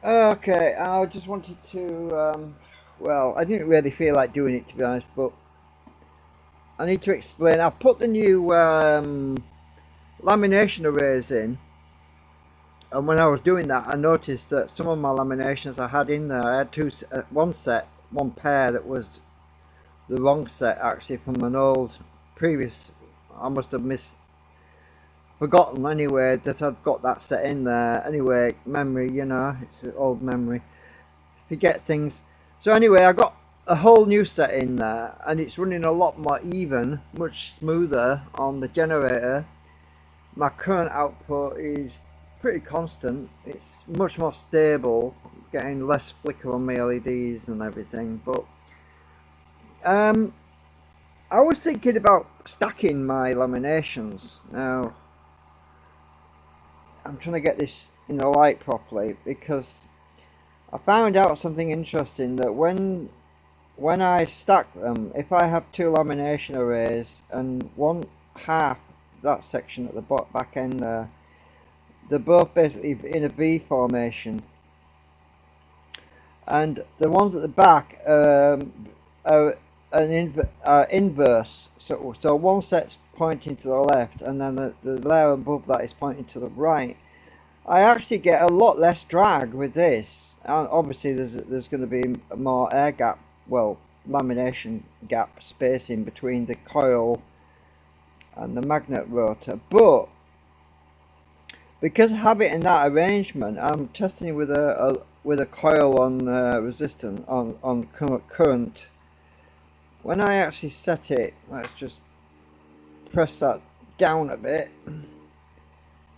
Okay, I just wanted to. Well, I didn't really feel like doing it to be honest, but I need to explain. I put the new lamination arrays in, and when I was doing that, I noticed that some of my laminations I had in there, I had one set, one pair that was the wrong set actually from an old previous. I must have forgotten anyway that I'd got that set in there. Anyway, memory, it's an old memory. Forget things. So anyway, I got a whole new set in there, and it's running a lot more even, much smoother on the generator. My current output is pretty constant. It's much more stable, getting less flicker on my LEDs and everything. But um, I was thinking about stacking my laminations. Now I'm trying to get this in the light properly because I found out something interesting that when I stack them, if I have two lamination arrays and one half that section at the back end there, they're both basically in a V formation, and the ones at the back are inverse. So one set's pointing to the left, and then the layer above that is pointing to the right. I actually get a lot less drag with this, and obviously there's going to be more air gap, well, lamination gap spacing between the coil and the magnet rotor. But because I have it in that arrangement, I'm testing it with a coil on resistance on current. When I actually set it, let's just press that down a bit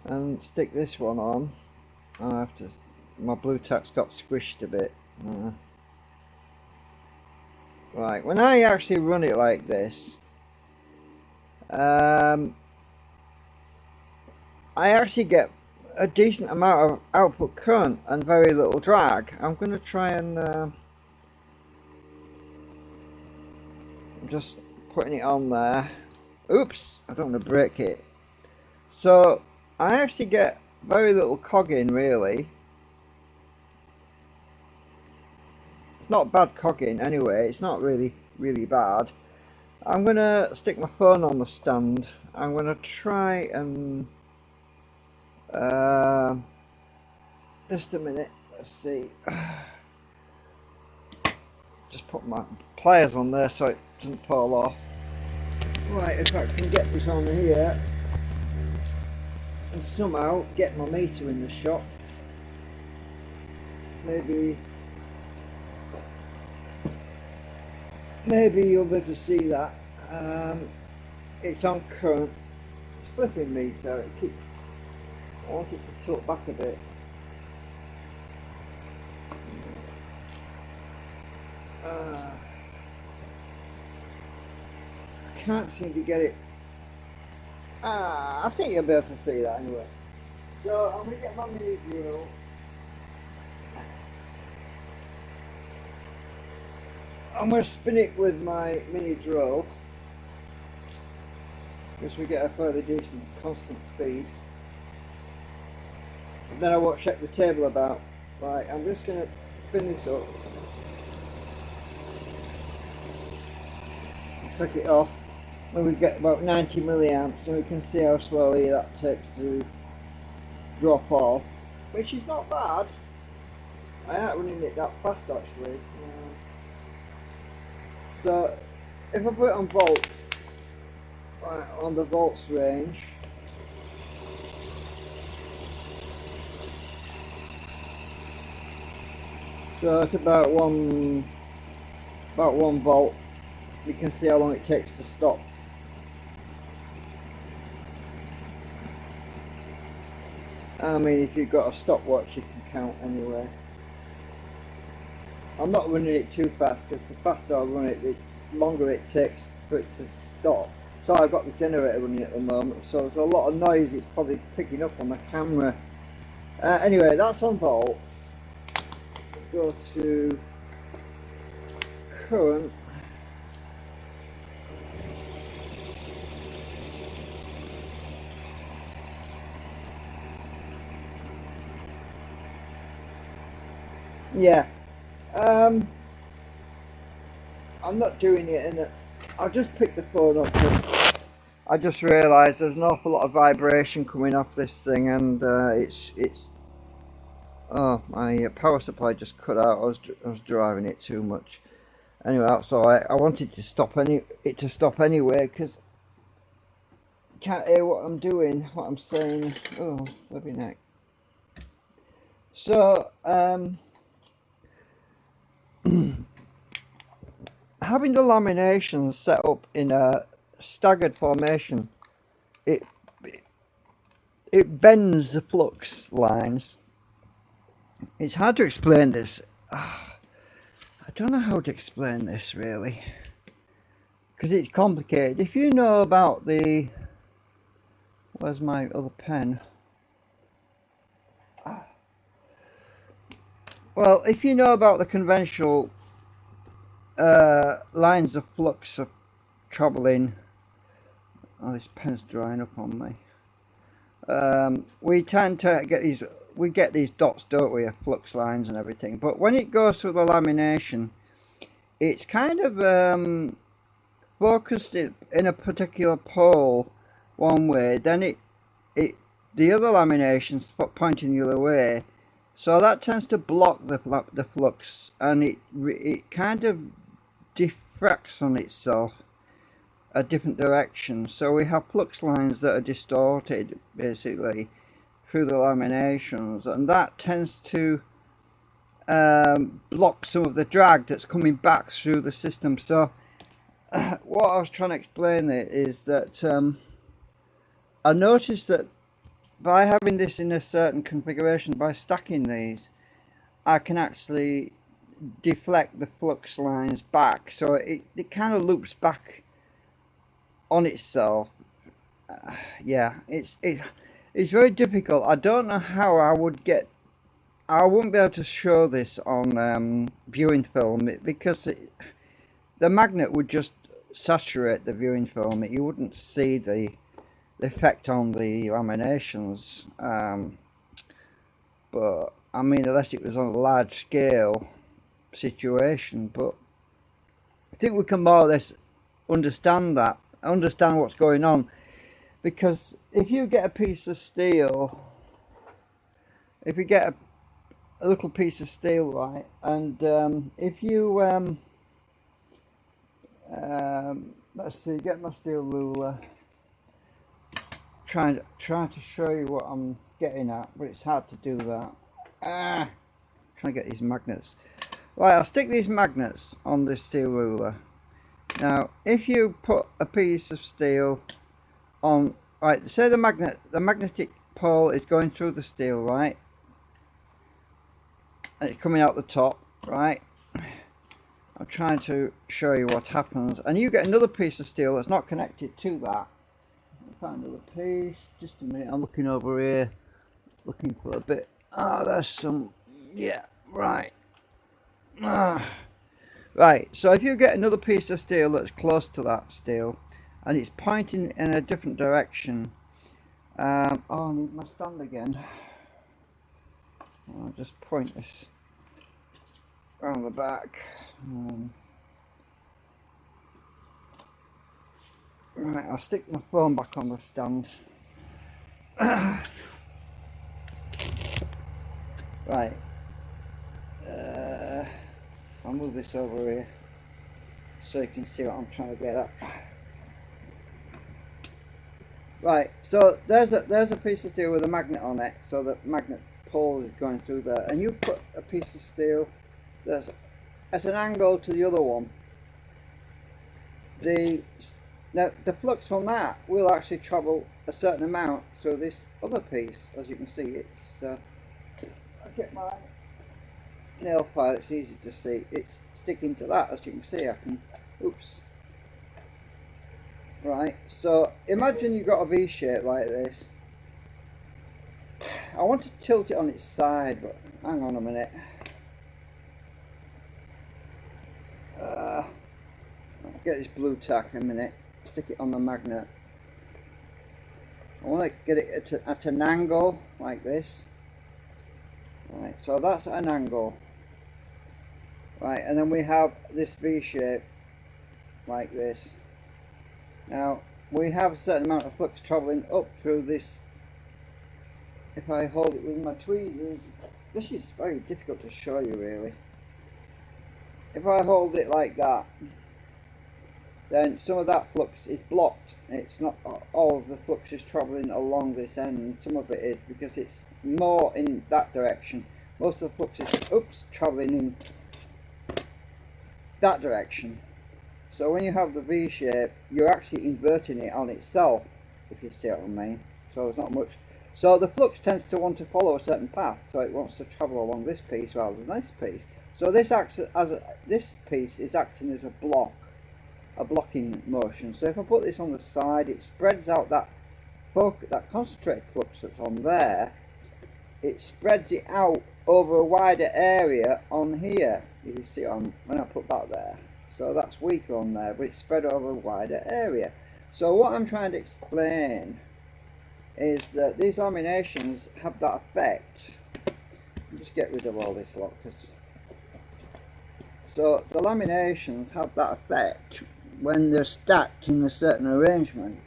and stick this one on. I have to. My blue tack's got squished a bit. Right, when I actually run it like this, I actually get a decent amount of output current and very little drag. I'm going to try and I'm just putting it on there. Oops, I don't want to break it. So I actually get very little cogging really. It's not bad cogging anyway, it's not really bad. I'm going to stick my phone on the stand. I'm going to try and just a minute, let's see. Just put my pliers on there so it doesn't fall off. Right, if I can get this on here and somehow get my meter in the shop, maybe you'll be able to see that. It's on current. It's flipping meter. It keeps. I want it to tilt back a bit. I can't seem to get it. I think you'll be able to see that anyway. So I'm going to get my mini drill. I'm going to spin it with my mini drill because we get a fairly decent constant speed. And then I won't check the table about. Right, I'm just going to spin this up. Take it off when we get about 90 milliamps, and we can see how slowly that takes to drop off, which is not bad. I ain't running it that fast actually. So if I put it on volts, right, on the volts range, so it's about one volt, you can see how long it takes to stop. I mean, if you've got a stopwatch you can count anyway. I'm not running it too fast because the faster I run it, the longer it takes for it to stop. So I've got the generator running at the moment, so there's a lot of noise it's probably picking up on the camera. Anyway, that's on volts. Go to current. Yeah. Um, I'm not doing it in a. I'll just pick the phone up because I just realised there's an awful lot of vibration coming off this thing, and it's. Oh, my power supply just cut out. I was driving it too much. Anyway, that's all right. I wanted to stop it to stop anyway because can't hear what I'm doing, what I'm saying. Oh, bloody neck. So, having the laminations set up in a staggered formation, it it bends the flux lines. It's hard to explain this. I don't know how to explain this really, because it's complicated. If you know about the, where's my other pen? Well, if you know about the conventional lines of flux of travelling, oh, this pen's drying up on me. We tend to get these dots, don't we, of flux lines and everything. But when it goes through the lamination, it's kind of focused in a particular pole one way. Then the other laminations pointing the other way. So that tends to block the flux, and it kind of diffracts on itself a different direction. So we have flux lines that are distorted basically through the laminations, and that tends to block some of the drag that's coming back through the system. So what I was trying to explain there is that I noticed that by having this in a certain configuration, by stacking these, I can actually deflect the flux lines back, so it kind of loops back on itself. Yeah, it's very difficult. I don't know how I wouldn't be able to show this on viewing film because the magnet would just saturate the viewing film. You wouldn't see the effect on the laminations, but I mean, unless it was on a large scale situation. But I think we can more or less understand what's going on, because if you get a piece of steel, if you get a little piece of steel, right, and if you let's see, get my steel ruler, trying to show you what I'm getting at, but it's hard to do that. Trying to get these magnets. Right, I'll stick these magnets on this steel ruler. Now, if you put a piece of steel on, right, say the magnetic pole is going through the steel, right, and it's coming out the top, right. I'm trying to show you what happens, and you get another piece of steel that's not connected to that. Find another piece. Just a minute. I'm looking over here, looking for a bit. Ah, there's some. Yeah, right. Right. So if you get another piece of steel that's close to that steel, and it's pointing in a different direction. Oh, I need my stand again. I'll just point this around the back. Right, I'll stick my phone back on the stand. Right. I'll move this over here so you can see what I'm trying to get at. Right, so there's a piece of steel with a magnet on it, so the magnet pole is going through there, and you put a piece of steel that's at an angle to the other one. The flux from that will actually travel a certain amount through this other piece. As you can see, it's I get my nail file, it's easy to see, it's sticking to that. As you can see, I can, oops. Right, so imagine you've got a V shape like this. I want to tilt it on its side, but hang on a minute. I'll get this blue tack in a minute, stick it on the magnet. I want to get it at an angle like this. Right, so that's at an angle. right, and then we have this V shape like this. Now we have a certain amount of flux travelling up through this. If I hold it with my tweezers, this is very difficult to show you really. If I hold it like that, then some of that flux is blocked. It's not all of the flux is travelling along this end. Some of it is because it's more in that direction. Most of the flux is travelling in that direction. So when you have the V shape, you're actually inverting it on itself, if you see what I mean. So there's not much. So the flux tends to want to follow a certain path, so it wants to travel along this piece rather than this piece. So this acts as this piece is acting as a block, a blocking motion. So if I put this on the side, it spreads out that concentrated flux that's on there. It spreads it out over a wider area on here. You can see when I put that there. So that's weaker on there, but it's spread over a wider area. So what I'm trying to explain is that these laminations have that effect. I'll just get rid of all this lot, so the laminations have that effect when they're stacked in a certain arrangement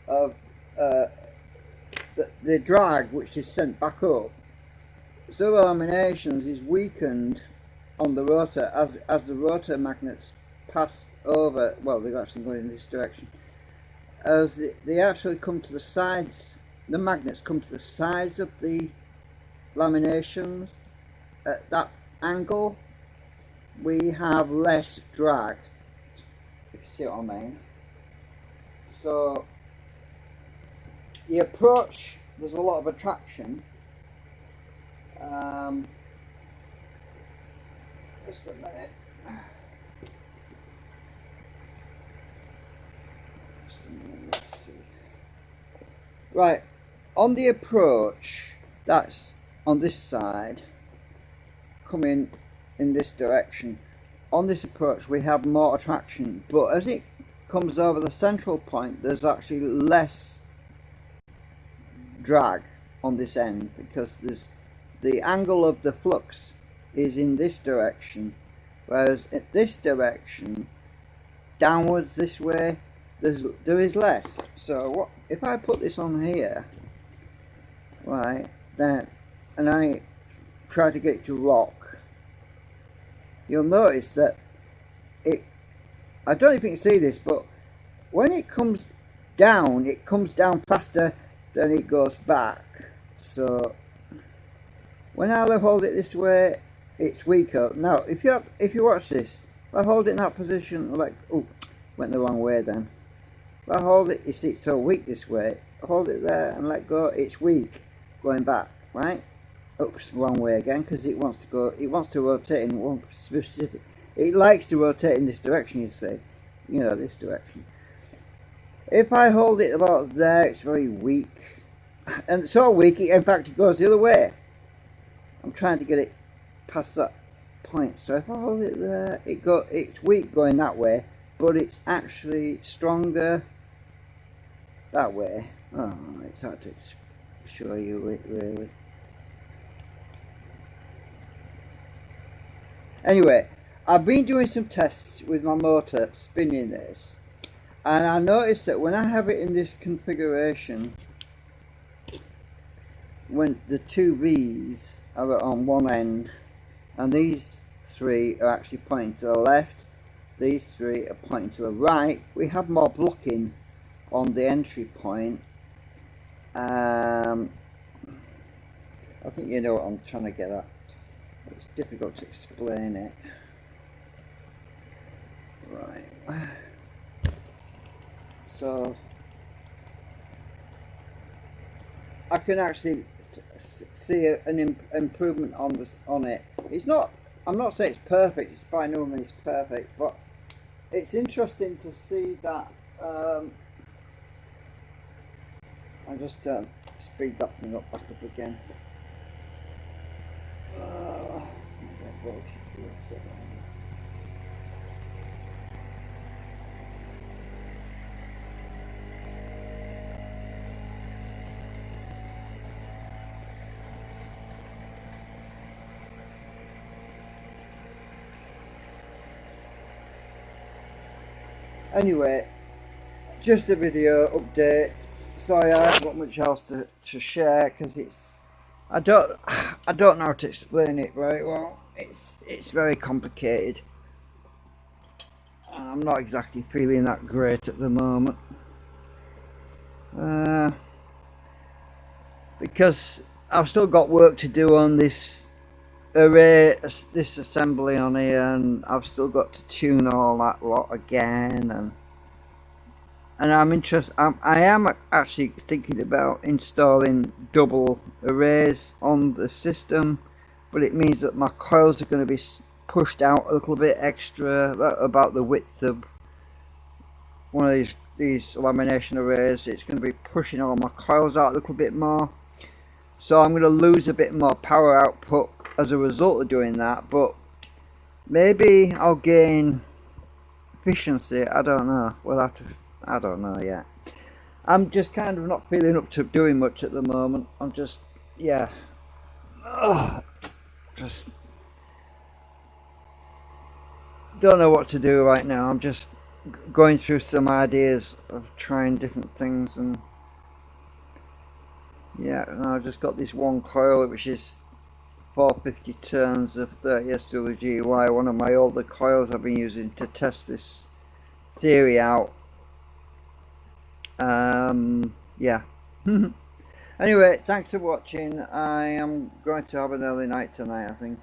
of the drag which is sent back up. So the laminations is weakened on the rotor as the rotor magnets pass over. Well, they're actually going in this direction. As they actually come to the sides, the magnets come to the sides of the laminations at that angle, we have less drag, if you see what I mean. So the approach, there's a lot of attraction. Just a minute. Let's see. Right, on the approach, that's on this side, coming in this direction. On this approach we have more attraction, but as it comes over the central point, there's actually less drag on this end, because there's the angle of the flux is in this direction, whereas in this direction, downwards this way, there is less. So what if I put this on here, right, then, and I try to get it to rock, you'll notice that I don't know if you can see this, but when it comes down faster than it goes back. So when I hold it this way, it's weaker. Now if you watch this, if I hold it in that position, like, oh, went the wrong way then. If I hold it, you see it's so weak this way, hold it there and let go, it's weak going back, right? Oops, wrong way again, because it wants to rotate in one specific, it likes to rotate in this direction, you see, you know, this direction. If I hold it about there, it's very weak, and so weak, in fact it goes the other way. I'm trying to get it past that point, so if I hold it there, it's weak going that way, but it's actually stronger that way. Oh, it's hard to show you it really. Anyway, I've been doing some tests with my motor spinning this, and I noticed that when I have it in this configuration, when the two V's are on one end and these three are actually pointing to the left, these three are pointing to the right, we have more blocking on the entry point. I think you know what I'm trying to get at. It's difficult to explain it. Right. So I can actually see an improvement on it. It's not. I'm not saying it's perfect. It's by no means perfect, but it's interesting to see that. I'll just speed that thing up back up again. Anyway, just a video update. Sorry, I haven't got much else to share because I don't know how to explain it very well. It's very complicated. I'm not exactly feeling that great at the moment. Because I've still got work to do on this array, this assembly on here, and I've still got to tune all that lot again, and I am actually thinking about installing double arrays on the system, but it means that my coils are going to be pushed out a little bit extra, about the width of one of these lamination arrays. It's going to be pushing all my coils out a little bit more, so I'm going to lose a bit more power output as a result of doing that, but maybe I'll gain efficiency. I don't know. I don't know yet. I'm just kind of not feeling up to doing much at the moment. I'm just, yeah, just don't know what to do right now. I'm just going through some ideas of trying different things, and yeah, and I've just got this one coil which is 450 turns of 30 SWGY, one of my older coils I've been using to test this theory out. Yeah. Anyway, thanks for watching. I am going to have an early night tonight, I think.